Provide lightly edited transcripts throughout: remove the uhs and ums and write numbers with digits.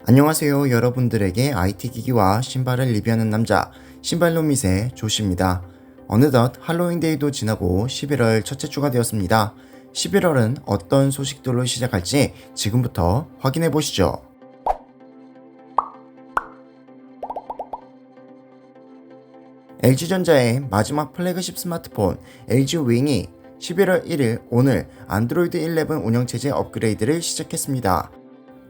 안녕하세요. 여러분들에게 IT 기기와 신발을 리뷰하는 남자 신발노밋의 조시입니다. 어느덧 할로윈데이도 지나고 11월 첫째 주가 되었습니다. 11월은 어떤 소식들로 시작할지 지금부터 확인해 보시죠. LG전자의 마지막 플래그십 스마트폰 LG 윙이 11월 1일 오늘 안드로이드 11 운영체제 업그레이드를 시작했습니다.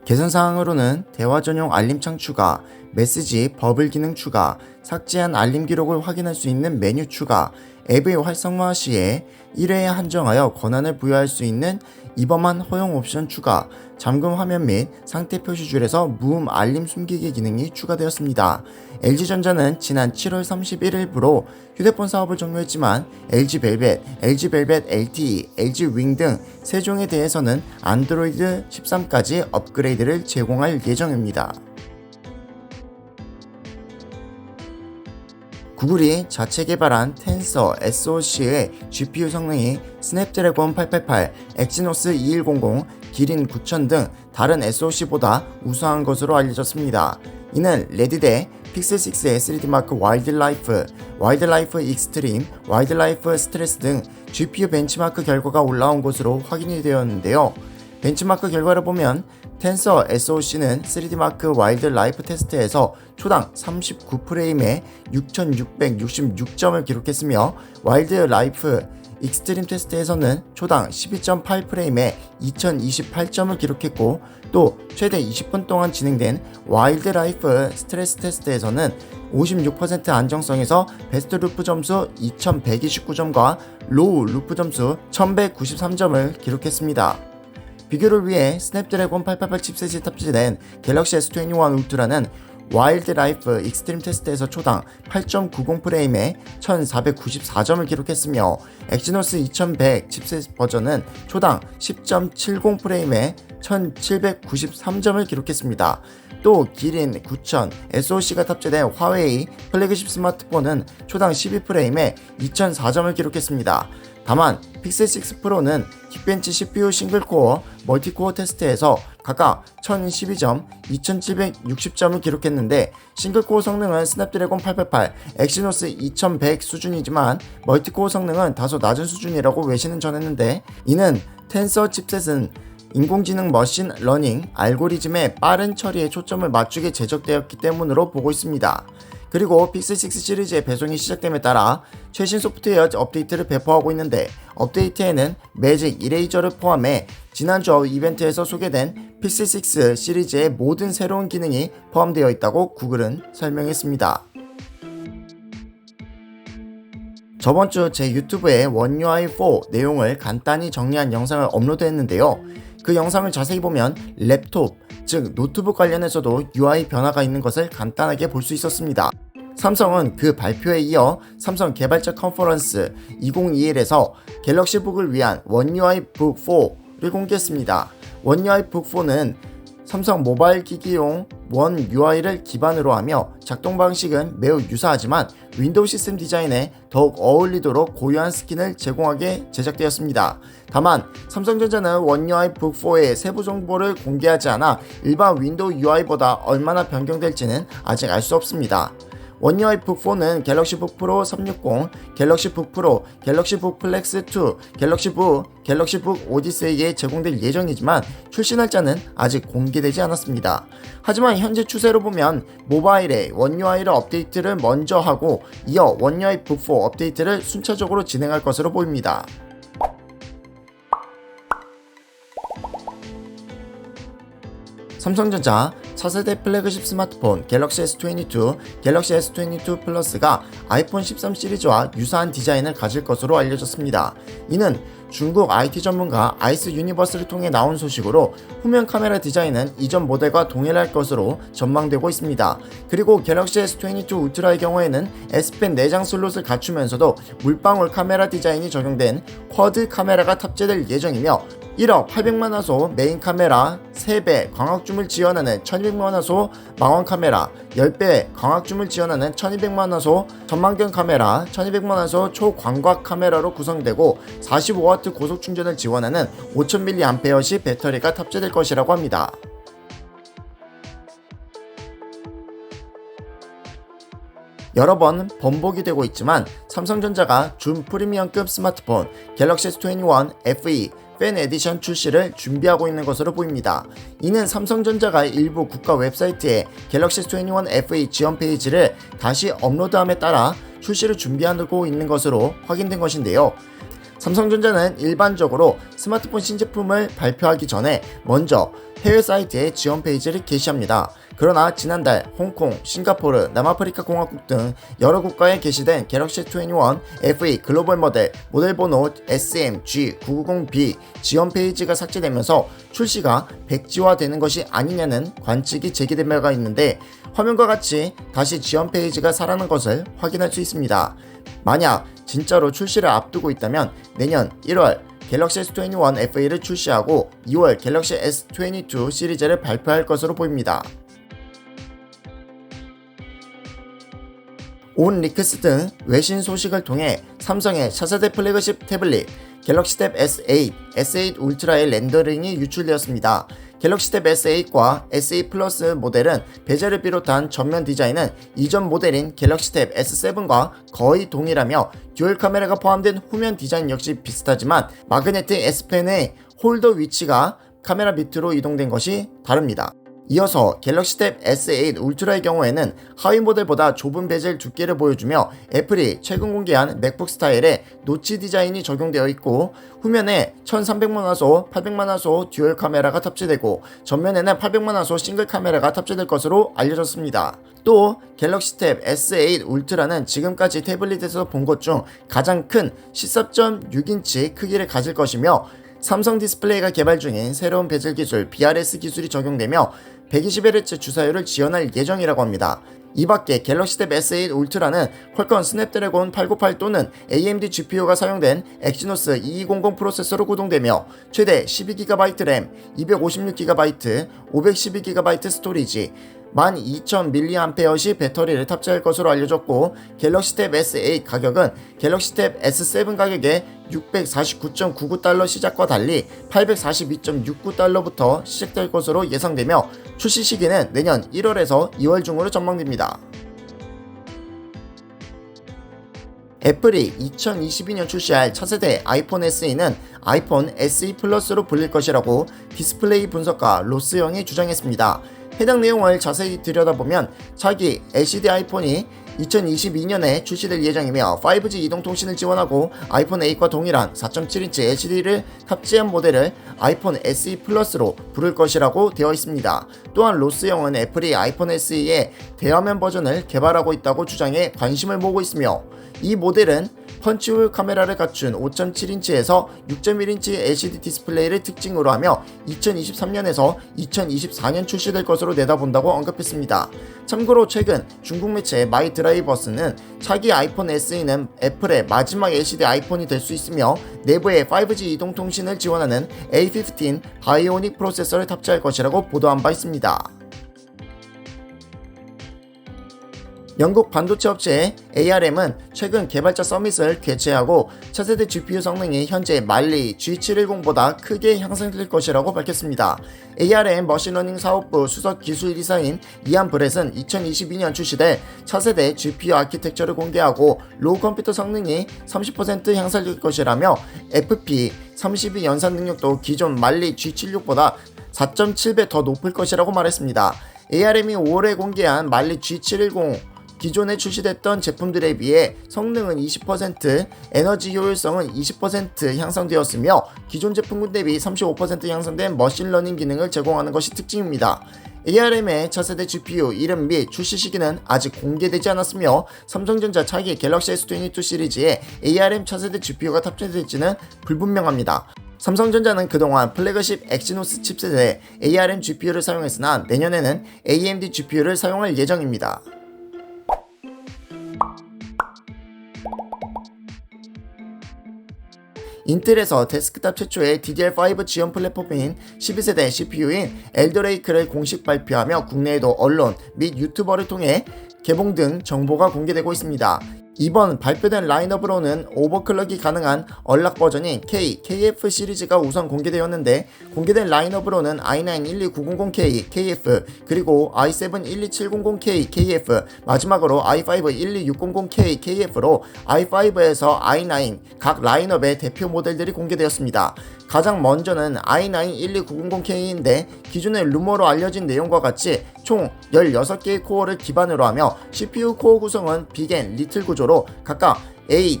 개선사항으로는 대화 전용 알림창 추가, 메시지 버블 기능 추가, 삭제한 알림 기록을 확인할 수 있는 메뉴 추가, 앱의 활성화 시에 1회에 한정하여 권한을 부여할 수 있는 이범한 허용 옵션 추가, 잠금 화면 및 상태 표시줄에서 무음 알림 숨기기 기능이 추가되었습니다. LG전자는 지난 7월 31일부로 휴대폰 사업을 종료했지만 LG벨벳, LG벨벳 LTE, LG윙 등 3종에 대해서는 안드로이드 13까지 업그레이드를 제공할 예정입니다. 구글이 자체 개발한 텐서 SoC의 GPU 성능이 스냅드래곤 888, 엑시노스 2100, 기린 9000 등 다른 SoC보다 우수한 것으로 알려졌습니다. 이는 레드대, 픽셀6의 3D마크 와일드라이프, 와일드라이프 익스트림, 와일드라이프 스트레스 등 GPU 벤치마크 결과가 올라온 것으로 확인이 되었는데요. 벤치마크 결과를 보면 텐서 SoC는 3D마크 와일드라이프 테스트에서 초당 39프레임에 6666점을 기록했으며 와일드라이프 익스트림 테스트에서는 초당 12.8프레임에 2028점을 기록했고 또 최대 20분 동안 진행된 와일드라이프 스트레스 테스트에서는 56% 안정성에서 베스트 루프 점수 2129점과 로우 루프 점수 1193점을 기록했습니다. 비교를 위해 스냅드래곤 888 칩셋이 탑재된 갤럭시 S21 울트라는 와일드라이프 익스트림 테스트에서 초당 8.90프레임에 1494점을 기록했으며 엑시노스 2100 칩셋 버전은 초당 10.70프레임에 1793점을 기록했습니다. 또 기린 9000 SoC가 탑재된 화웨이 플래그십 스마트폰은 초당 12프레임에 2004점을 기록했습니다. 다만 픽셀6 프로는 킥벤치 CPU 싱글코어, 멀티코어 테스트에서 각각 1012점, 2760점을 기록했는데 싱글코어 성능은 스냅드래곤 888, 엑시노스 2100 수준이지만 멀티코어 성능은 다소 낮은 수준이라고 외신은 전했는데 이는 텐서 칩셋은 인공지능 머신 러닝 알고리즘의 빠른 처리에 초점을 맞추게 제작되었기 때문으로 보고 있습니다. 그리고 픽셀6 시리즈의 배송이 시작됨에 따라 최신 소프트웨어 업데이트를 배포하고 있는데 업데이트에는 매직 이레이저를 포함해 지난주 이벤트에서 소개된 픽셀6 시리즈의 모든 새로운 기능이 포함되어 있다고 구글은 설명했습니다. 저번주 제 유튜브에 원UI4 내용을 간단히 정리한 영상을 업로드했는데요. 그 영상을 자세히 보면 랩톱, 즉 노트북 관련해서도 UI 변화가 있는 것을 간단하게 볼 수 있었습니다. 삼성은 그 발표에 이어 삼성 개발자 컨퍼런스 2021에서 갤럭시북을 위한 원UI 북 4를 공개했습니다. 원UI 북 4는 삼성 모바일 기기용 원 UI를 기반으로 하며 작동 방식은 매우 유사하지만 윈도우 시스템 디자인에 더욱 어울리도록 고유한 스킨을 제공하게 제작되었습니다. 다만 삼성전자는 원 UI 북 4의 세부 정보를 공개하지 않아 일반 윈도우 UI보다 얼마나 변경될지는 아직 알 수 없습니다. 원 UI 북 4는 갤럭시북 프로 360, 갤럭시북 프로, 갤럭시북 플렉스 2, 갤럭시북 오디세이에 제공될 예정이지만 출시 날짜는 아직 공개되지 않았습니다. 하지만 현재 추세로 보면 모바일에 원 UI를 업데이트를 먼저 하고 이어 원 UI 북 4 업데이트를 순차적으로 진행할 것으로 보입니다. 삼성전자 차세대 플래그십 스마트폰 갤럭시 S22, 갤럭시 S22 플러스가 아이폰 13 시리즈와 유사한 디자인을 가질 것으로 알려졌습니다. 이는 중국 IT 전문가 아이스 유니버스를 통해 나온 소식으로 후면 카메라 디자인은 이전 모델과 동일할 것으로 전망되고 있습니다. 그리고 갤럭시 S22 울트라의 경우에는 S펜 내장 슬롯을 갖추면서도 물방울 카메라 디자인이 적용된 쿼드 카메라가 탑재될 예정이며 1억 800만화소 메인 카메라 3배 광학줌을 지원하는 1200만화소 망원 카메라 10배 광학줌을 지원하는 1200만화소 전망경 카메라 1200만화소 초광각 카메라로 구성되고 45W 고속 충전을 지원하는 5000mAh 배터리가 탑재될 것이라고 합니다. 여러 번 번복이 되고 있지만 삼성전자가 준 프리미엄급 스마트폰 갤럭시 S21 FE 팬 에디션 출시를 준비하고 있는 것으로 보입니다. 이는 삼성전자가 일부 국가 웹사이트에 갤럭시 S21 FE 지원 페이지를 다시 업로드함에 따라 출시를 준비하고 있는 것으로 확인된 것인데요. 삼성전자는 일반적으로 스마트폰 신제품을 발표하기 전에 먼저 해외 사이트에 지원 페이지를 게시합니다. 그러나 지난달 홍콩, 싱가포르, 남아프리카 공화국 등 여러 국가에 게시된 갤럭시 S21 FE 글로벌 모델 번호 SMG990B 지원 페이지가 삭제되면서 출시가 백지화되는 것이 아니냐는 관측이 제기된 바가 있는데, 화면과 같이 다시 지원 페이지가 살아난 것을 확인할 수 있습니다. 만약 진짜로 출시를 앞두고 있다면 내년 1월 갤럭시 S21 FE를 출시하고 2월 갤럭시 S22 시리즈를 발표할 것으로 보입니다. 온리크스 등 외신 소식을 통해 삼성의 차세대 플래그십 태블릿 갤럭시 탭 S8, S8 울트라의 렌더링이 유출되었습니다. 갤럭시 탭 S8과 S8 플러스 모델은 베젤을 비롯한 전면 디자인은 이전 모델인 갤럭시 탭 S7과 거의 동일하며 듀얼 카메라가 포함된 후면 디자인 역시 비슷하지만 마그네틱 S펜의 홀더 위치가 카메라 밑으로 이동된 것이 다릅니다. 이어서 갤럭시 탭 S8 울트라의 경우에는 하위 모델보다 좁은 베젤 두께를 보여주며 애플이 최근 공개한 맥북 스타일의 노치 디자인이 적용되어 있고, 후면에 1300만화소, 800만화소 듀얼 카메라가 탑재되고 전면에는 800만화소 싱글 카메라가 탑재될 것으로 알려졌습니다. 또 갤럭시 탭 S8 울트라는 지금까지 태블릿에서 본 것 중 가장 큰 13.6인치 크기를 가질 것이며, 삼성 디스플레이가 개발 중인 새로운 베젤 기술 BRS 기술이 적용되며 120Hz 주사율을 지원할 예정이라고 합니다. 이 밖에 갤럭시 탭 S8 울트라는 퀄컴 스냅드래곤 898 또는 AMD GPU가 사용된 엑시노스 2200 프로세서로 구동되며 최대 12GB 램, 256GB, 512GB 스토리지, 12000mAh 배터리를 탑재할 것으로 알려졌고, 갤럭시 탭 S8 가격은 갤럭시 탭 S7 가격의 649.99달러 시작과 달리 842.69달러부터 시작될 것으로 예상되며 출시 시기는 내년 1월에서 2월 중으로 전망됩니다. 애플이 2022년 출시할 차세대 아이폰 SE는 아이폰 SE 플러스로 불릴 것이라고 디스플레이 분석가 로스 영이 주장했습니다. 해당 내용을 자세히 들여다보면 차기 LCD 아이폰이 2022년에 출시될 예정이며 5G 이동통신을 지원하고 아이폰 8과 동일한 4.7인치 LCD를 탑재한 모델을 아이폰 SE 플러스로 부를 것이라고 되어 있습니다. 또한 로스 영은 애플이 아이폰 SE의 대화면 버전을 개발하고 있다고 주장해 관심을 모으고 있으며, 이 모델은 펀치홀 카메라를 갖춘 5.7인치에서 6.1인치 LCD 디스플레이를 특징으로 하며 2023년에서 2024년 출시될 것으로 내다본다고 언급했습니다. 참고로 최근 중국 매체 마이드라이버스는 차기 아이폰 SE는 애플의 마지막 LCD 아이폰이 될 수 있으며 내부에 5G 이동통신을 지원하는 A15 바이오닉 프로세서를 탑재할 것이라고 보도한 바 있습니다. 영국 반도체 업체 ARM은 최근 개발자 서밋을 개최하고 차세대 GPU 성능이 현재 말리 G710보다 크게 향상될 것이라고 밝혔습니다. ARM 머신러닝 사업부 수석 기술이사인 이안 브렛은 2022년 출시될 차세대 GPU 아키텍처를 공개하고 로우 컴퓨터 성능이 30% 향상될 것이라며 FP32 연산 능력도 기존 말리 G76보다 4.7배 더 높을 것이라고 말했습니다. ARM이 5월에 공개한 말리 G710 기존에 출시됐던 제품들에 비해 성능은 20%, 에너지 효율성은 20% 향상되었으며 기존 제품군 대비 35% 향상된 머신러닝 기능을 제공하는 것이 특징입니다. ARM의 차세대 GPU 이름 및 출시 시기는 아직 공개되지 않았으며 삼성전자 차기 갤럭시 S22 시리즈에 ARM 차세대 GPU가 탑재될지는 불분명합니다. 삼성전자는 그동안 플래그십 엑시노스 칩셋에 ARM GPU를 사용했으나 내년에는 AMD GPU를 사용할 예정입니다. 인텔에서 데스크탑 최초의 DDR5 지원 플랫폼인 12세대 CPU인 엘더레이크를 공식 발표하며 국내에도 언론 및 유튜버를 통해 개봉 등 정보가 공개되고 있습니다. 이번 발표된 라인업으로는 오버클럭이 가능한 언락 버전인 KF 시리즈가 우선 공개되었는데, 공개된 라인업으로는 i9-12900K, KF, 그리고 i7-12700K, KF, 마지막으로 i5-12600K, KF로 i5에서 i9 각 라인업의 대표 모델들이 공개되었습니다. 가장 먼저는 i9-12900K인데 기존의 루머로 알려진 내용과 같이 총 16개의 코어를 기반으로 하며 CPU 코어 구성은 빅 앤 리틀 구조로 각각 A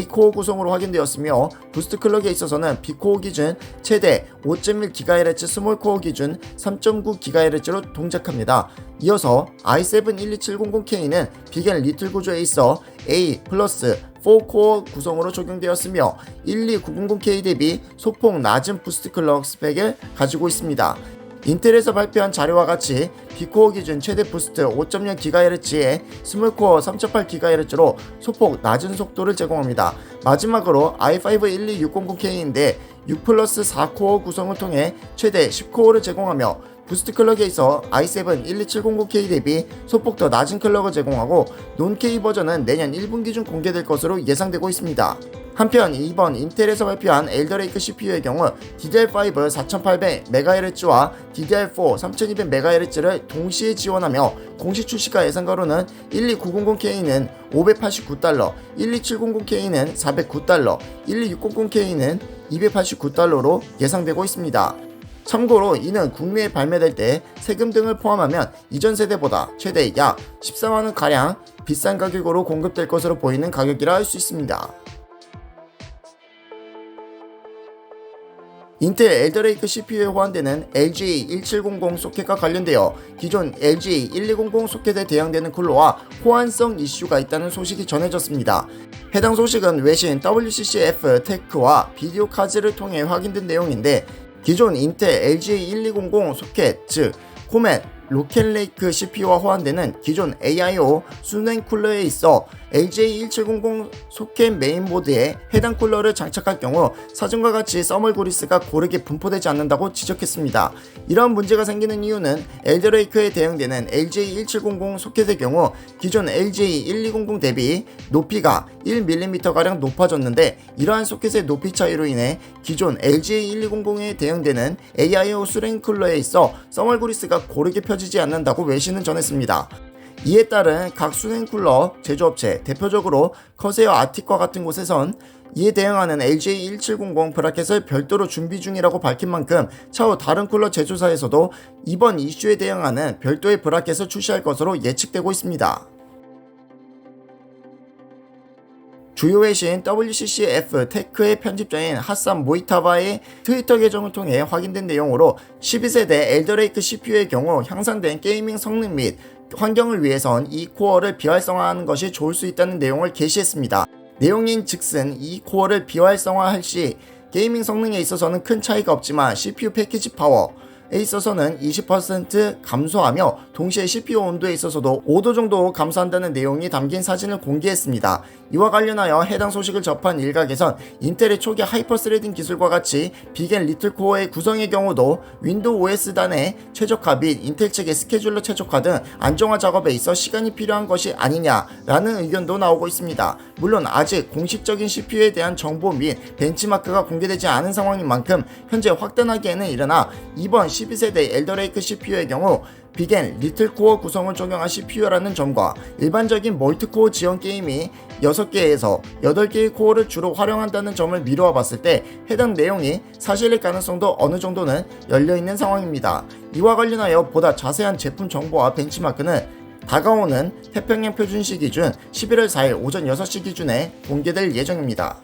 코어 구성으로 확인되었으며, 부스트 클럭에 있어서는 B코어 기준 최대 5.1GHz, 스몰 코어 기준 3.9GHz로 동작합니다. 이어서 i7-12700K는 빅 앤 리틀 구조에 있어 A 플러스 4코어 구성으로 적용되었으며 12900K 대비 소폭 낮은 부스트 클럭 스펙을 가지고 있습니다. 인텔에서 발표한 자료와 같이 B코어 기준 최대 부스트 5.0GHz에 스몰코어 3.8GHz로 소폭 낮은 속도를 제공합니다. 마지막으로 i5-12600K인데 6 플러스 4코어 구성을 통해 최대 10코어를 제공하며 부스트 클럭에 있어 i7-12700K 대비 소폭 더 낮은 클럭을 제공하고 논-K 버전은 내년 1분기 중 공개될 것으로 예상되고 있습니다. 한편 이번 인텔에서 발표한 엘더레이크 CPU의 경우 DDR5 4800MHz와 DDR4 3200MHz를 동시에 지원하며 공식 출시가 예상가로는 12900K는 $589, 12700K는 $409, 12600K는 $289로 예상되고 있습니다. 참고로 이는 국내에 발매될 때 세금 등을 포함하면 이전 세대보다 최대 약 14만원가량 비싼 가격으로 공급될 것으로 보이는 가격이라 할 수 있습니다. 인텔 엘더레이크 CPU에 호환되는 LGA1700 소켓과 관련되어 기존 LGA1200 소켓에 대항되는 쿨러와 호환성 이슈가 있다는 소식이 전해졌습니다. 해당 소식은 외신 WCCF 테크와 비디오 카즈를 통해 확인된 내용인데, 기존 인텔 LGA1200 소켓, 즉 코멧 로켓레이크 CPU와 호환되는 기존 AIO 수냉 쿨러에 있어 LGA1700 소켓 메인보드에 해당 쿨러를 장착할 경우 사진과 같이 서멀 그리스가 고르게 분포되지 않는다고 지적했습니다. 이러한 문제가 생기는 이유는 엘더레이크에 대응되는 LGA1700 소켓의 경우 기존 LGA1200 대비 높이가 1mm가량 높아졌는데, 이러한 소켓의 높이 차이로 인해 기존 LGA1200에 대응되는 AIO 수냉 쿨러에 있어 서멀 그리스가 고르게 펴지지 않는다고 외신은 전했습니다. 이에 따른 각 수냉 쿨러 제조업체, 대표적으로 커세어 아틱과 같은 곳에선 이에 대응하는 LGA1700 브라켓을 별도로 준비 중이라고 밝힌 만큼 차후 다른 쿨러 제조사에서도 이번 이슈에 대응하는 별도의 브라켓을 출시할 것으로 예측되고 있습니다. 주요 외신 WCCF 테크의 편집자인 하산 모이타바의 트위터 계정을 통해 확인된 내용으로 12세대 엘더레이크 CPU의 경우 향상된 게이밍 성능 및 환경을 위해선 이 코어를 비활성화하는 것이 좋을 수 있다는 내용을 게시했습니다. 내용인 즉슨 이 코어를 비활성화할 시 게이밍 성능에 있어서는 큰 차이가 없지만 CPU 패키지 파워에 있어서는 20% 감소하며 동시에 CPU 온도에 있어서도 5도 정도 감소한다는 내용이 담긴 사진을 공개했습니다. 이와 관련하여 해당 소식을 접한 일각에선 인텔의 초기 하이퍼 스레딩 기술과 같이 빅 앤 리틀 코어의 구성의 경우도 윈도우 OS단의 최적화 및 인텔 측의 스케줄러 최적화 등 안정화 작업에 있어 시간이 필요한 것이 아니냐라는 의견도 나오고 있습니다. 물론 아직 공식적인 CPU에 대한 정보 및 벤치마크가 공개되지 않은 상황인 만큼 현재 확단하기에는 이르나 이번 12세대 엘더레이크 CPU의 경우 빅 앤 리틀 코어 구성을 적용한 CPU라는 점과 일반적인 멀티코어 지원 게임이 6개에서 8개의 코어를 주로 활용한다는 점을 미루어 봤을 때 해당 내용이 사실일 가능성도 어느 정도는 열려있는 상황입니다. 이와 관련하여 보다 자세한 제품 정보와 벤치마크는 다가오는 태평양 표준시 기준 11월 4일 오전 6시 기준에 공개될 예정입니다.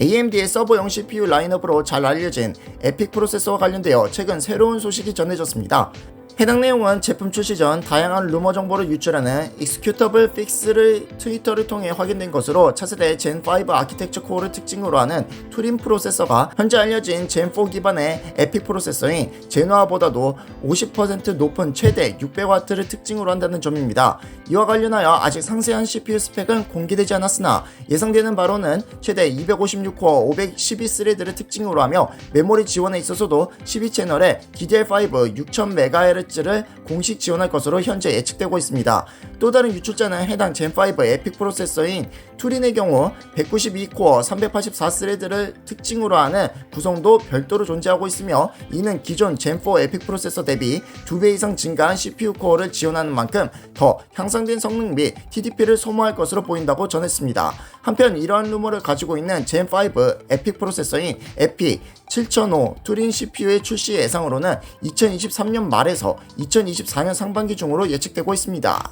AMD의 서버용 CPU 라인업으로 잘 알려진 에픽 프로세서와 관련되어 최근 새로운 소식이 전해졌습니다. 해당 내용은 제품 출시 전 다양한 루머 정보를 유출하는 익스큐터블 픽스를 트위터를 통해 확인된 것으로 차세대 젠5 아키텍처 코어를 특징으로 하는 투린 프로세서가 현재 알려진 젠4 기반의 에픽 프로세서인 제노아보다도 50% 높은 최대 600W를 특징으로 한다는 점입니다. 이와 관련하여 아직 상세한 CPU 스펙은 공개되지 않았으나 예상되는 바로는 최대 256코어 512스레드를 특징으로 하며 메모리 지원에 있어서도 12채널에 DDR5 6000MHz 프로젝트를 공식 지원할 것으로 현재 예측되고 있습니다. 또 다른 유출자는 해당 젠5 에픽 프로세서인 투린의 경우 192코어 384스레드를 특징으로 하는 구성도 별도로 존재하고 있으며, 이는 기존 젠4 에픽 프로세서 대비 2배 이상 증가한 CPU 코어를 지원하는 만큼 더 향상된 성능 및 TDP를 소모할 것으로 보인다고 전했습니다. 한편 이러한 루머를 가지고 있는 젠5 에픽 프로세서인 에픽 7005 투린 CPU의 출시 예상으로는 2023년 말에서 2024년 상반기 중으로 예측되고 있습니다.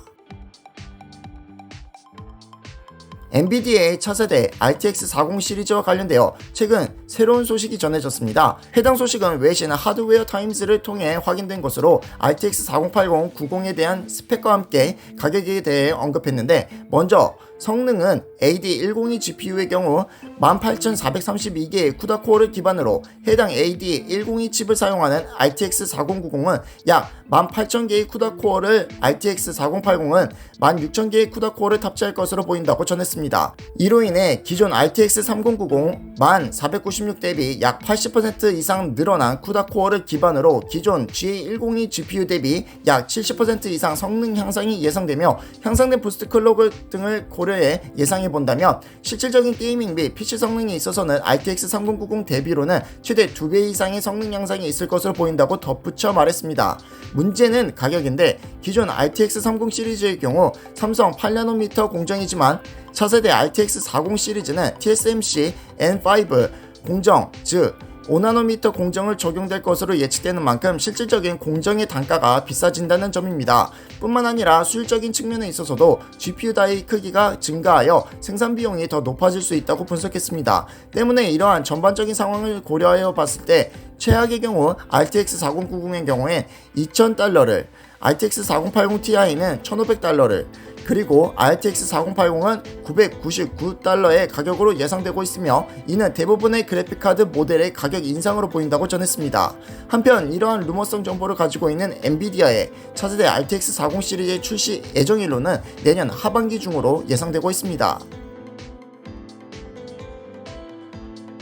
엔비디아의 차세대 RTX 40 시리즈와 관련되어 최근 새로운 소식이 전해졌습니다. 해당 소식은 외신 하드웨어 타임즈를 통해 확인된 것으로 RTX 4080 90에 대한 스펙과 함께 가격에 대해 언급했는데, 먼저 성능은 AD102 GPU의 경우 18432개의 쿠다 코어를 기반으로 해당 AD102 칩을 사용하는 RTX 4090은 약 18000개의 쿠다 코어를, RTX 4080은 16000개의 쿠다 코어를 탑재할 것으로 보인다고 전했습니다. 이로 인해 기존 RTX 3090 1496 대비 약 80% 이상 늘어난 쿠다 코어를 기반으로 기존 GA102 GPU 대비 약 70% 이상 성능 향상이 예상되며, 향상된 부스트 클럭 등을 고려해 예상해 본다면 실질적인 게이밍 및 PC 성능에 있어서는 RTX 3090 대비로는 최대 2배 이상의 성능 향상이 있을 것으로 보인다고 덧붙여 말했습니다. 문제는 가격인데, 기존 RTX 30 시리즈의 경우 삼성 8나노미터 공정이지만 차세대 RTX 40 시리즈는 TSMC N5 공정, 즉 5나노미터 공정을 적용될 것으로 예측되는 만큼 실질적인 공정의 단가가 비싸진다는 점입니다. 뿐만 아니라 수율적인 측면에 있어서도 GPU 다이 크기가 증가하여 생산 비용이 더 높아질 수 있다고 분석했습니다. 때문에 이러한 전반적인 상황을 고려하여 봤을 때 최악의 경우 RTX 4090의 경우엔 $2000를, RTX 4080 Ti는 $1500를, 그리고 RTX 4080은 $999의 가격으로 예상되고 있으며, 이는 대부분의 그래픽카드 모델의 가격 인상으로 보인다고 전했습니다. 한편 이러한 루머성 정보를 가지고 있는 엔비디아의 차세대 RTX 40 시리즈의 출시 예정일로는 내년 하반기 중으로 예상되고 있습니다.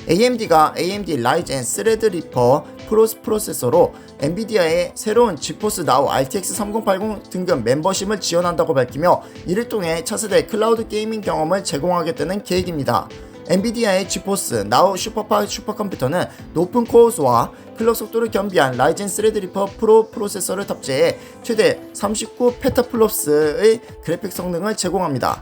AMD가 AMD 라이젠 스레드리퍼 프로세서로 엔비디아의 새로운 지포스 나우 RTX 3080 등급 멤버십을 지원한다고 밝히며, 이를 통해 차세대 클라우드 게이밍 경험을 제공하겠다는 계획입니다. 엔비디아의 지포스 나우 슈퍼파 슈퍼컴퓨터는 높은 코어 수와 클럭 속도를 겸비한 라이젠 스레드리퍼 프로 프로세서를 탑재해 최대 39 페타플롭스의 그래픽 성능을 제공합니다.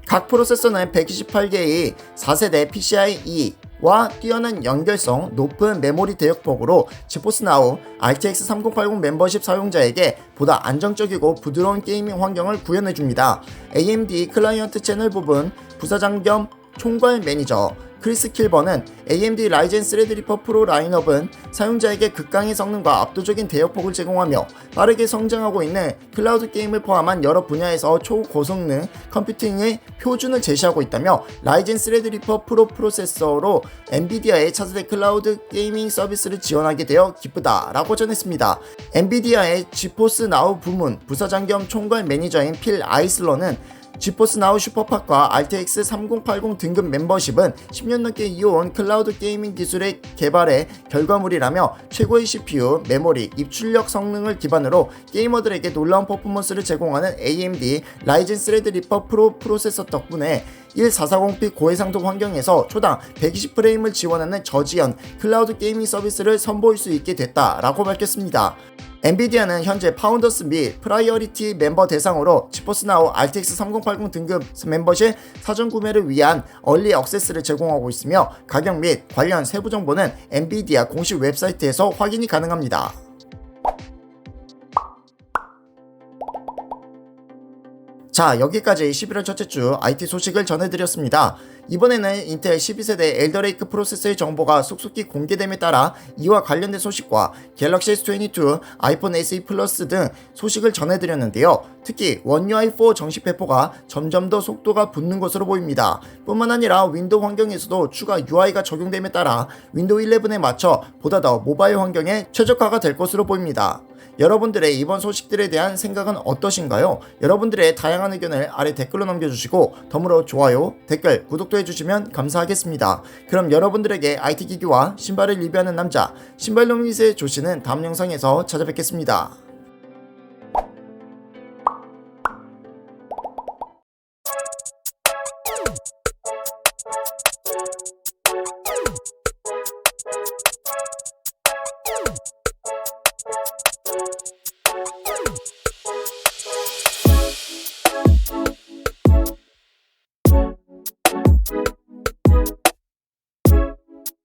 각 프로세서는 128개의 4세대 PCIe 와 뛰어난 연결성, 높은 메모리 대역폭으로 지포스 나우 RTX 3080 멤버십 사용자에게 보다 안정적이고 부드러운 게이밍 환경을 구현해줍니다. AMD 클라이언트 채널 부분 부사장 겸 총괄 매니저 크리스 킬버는 AMD 라이젠 스레드리퍼 프로 라인업은 사용자에게 극강의 성능과 압도적인 대역폭을 제공하며 빠르게 성장하고 있는 클라우드 게임을 포함한 여러 분야에서 초고성능 컴퓨팅의 표준을 제시하고 있다며, 라이젠 스레드리퍼 프로 프로세서로 엔비디아의 차세대 클라우드 게이밍 서비스를 지원하게 되어 기쁘다라고 전했습니다. 엔비디아의 지포스 나우 부문 부사장 겸 총괄 매니저인 필 아이슬러는 지포스 나우 슈퍼팟과 RTX 3080 등급 멤버십은 10년 넘게 이어온 클라우드 게이밍 기술의 개발의 결과물이라며, 최고의 CPU, 메모리, 입출력 성능을 기반으로 게이머들에게 놀라운 퍼포먼스를 제공하는 AMD 라이젠 스레드리퍼 프로 프로세서 덕분에 1440p 고해상도 환경에서 초당 120프레임을 지원하는 저지연 클라우드 게이밍 서비스를 선보일 수 있게 됐다라고 밝혔습니다. 엔비디아는 현재 파운더스 및 프라이어리티 멤버 대상으로 지포스 나우 RTX 3080 등급 멤버십 사전 구매를 위한 얼리 액세스를 제공하고 있으며, 가격 및 관련 세부 정보는 엔비디아 공식 웹사이트에서 확인이 가능합니다. 자, 여기까지 11월 첫째 주 IT 소식을 전해드렸습니다. 이번에는 인텔 12세대 엘더레이크 프로세서의 정보가 속속히 공개됨에 따라 이와 관련된 소식과 갤럭시 S22, 아이폰 SE 플러스 등 소식을 전해드렸는데요. 특히 원 UI4 정식 배포가 점점 더 속도가 붙는 것으로 보입니다. 뿐만 아니라 윈도우 환경에서도 추가 UI가 적용됨에 따라 윈도우 11에 맞춰 보다 더 모바일 환경에 최적화가 될 것으로 보입니다. 여러분들의 이번 소식들에 대한 생각은 어떠신가요? 여러분들의 다양한 의견을 아래 댓글로 남겨주시고 덤으로 좋아요, 댓글, 구독도 해주시면 감사하겠습니다. 그럼 여러분들에게 IT 기기와 신발을 리뷰하는 남자 신발놈이세 조씨는 다음 영상에서 찾아뵙겠습니다.